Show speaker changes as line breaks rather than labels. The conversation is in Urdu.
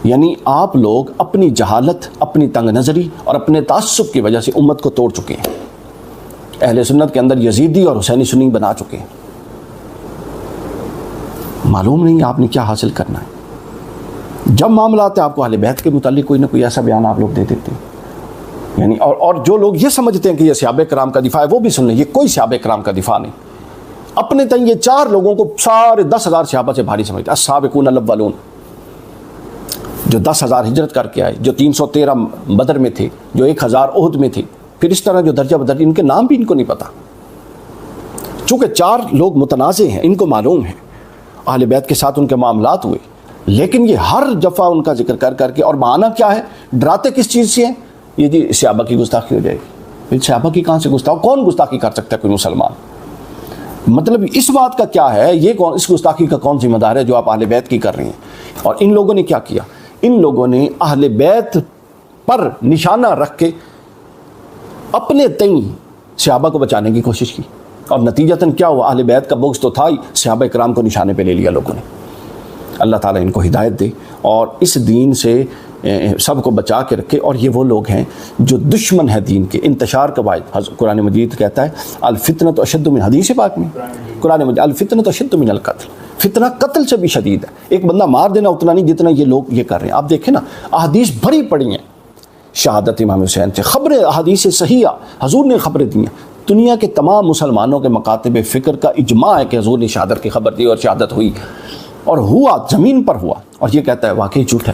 یعنی آپ لوگ اپنی جہالت، اپنی تنگ نظری اور اپنے تعصب کی وجہ سے امت کو توڑ چکے ہیں. اہل سنت کے اندر یزیدی اور حسینی سنی بنا چکے ہیں. معلوم نہیں آپ نے کیا حاصل کرنا ہے. جب معاملات ہیں آپ کو اہل بیت کے متعلق کوئی نہ کوئی ایسا بیان آپ لوگ دے دیتے ہیں. یعنی اور جو لوگ یہ سمجھتے ہیں کہ یہ صحابہ کرام کا دفاع ہے، وہ بھی سن لیں، یہ کوئی صحابہ کرام کا دفاع نہیں. اپنے تئیں یہ 4 لوگوں کو سارے 10,000 صحابہ سے بھاری سمجھتے ہیں. السابقون الاولون، جو 10,000 ہجرت کر کے آئے، جو 313 بدر میں تھے، جو 1,000 احد میں تھے، پھر اس طرح جو درجہ بدر، ان کے نام بھی ان کو نہیں پتہ. چونکہ 4 لوگ متنازع ہیں، ان کو معلوم ہے اہل بیت کے ساتھ ان کے معاملات ہوئے، لیکن یہ ہر دفعہ ان کا ذکر کر کے، اور بہانہ کیا ہے، ڈراتے کس چیز سے ہیں؟ یہ جی صحابہ کی گستاخی ہو جائے گی. صحابہ کی کہاں سے گستاخی؟ کون گستاخی کر سکتا ہے کوئی مسلمان؟ مطلب اس بات کا کیا ہے، یہ کون، اس گستاخی کا کون ذمہ دار ہے جو آپ اہل بیت کی کر رہے ہیں؟ اور ان لوگوں نے کیا کیا؟ ان لوگوں نے اہل بیت پر نشانہ رکھ کے اپنے تئیں صحابہ کو بچانے کی کوشش کی، اور نتیجتاً کیا ہوا؟ اہل بیت کا بغض تو تھا ہی، صحابہ کرام کو نشانے پہ لے لیا لوگوں نے. اللہ تعالیٰ ان کو ہدایت دے اور اس دین سے سب کو بچا کے رکھے. اور یہ وہ لوگ ہیں جو دشمن ہے دین کے. انتشار کا باعث قرآن مجید کہتا ہے الفتنۃ اشد من، حدیث پاک میں قرآن مجید الفتنۃ اشد من القتل، فتنہ قتل سے بھی شدید ہے. ایک بندہ مار دینا اتنا نہیں جتنا یہ لوگ یہ کر رہے ہیں. آپ دیکھیں نا، احادیث بھری پڑی ہیں شہادت امام حسین سے، خبریں احادیث صحیحہ حضور نے خبریں دی ہیں. دنیا کے تمام مسلمانوں کے مکاتب فکر کا اجماع ہے کہ حضور نے شہادت کی خبر دی اور شہادت ہوئی، اور ہوا، زمین پر ہوا. اور یہ کہتا ہے واقعی جھوٹ ہے.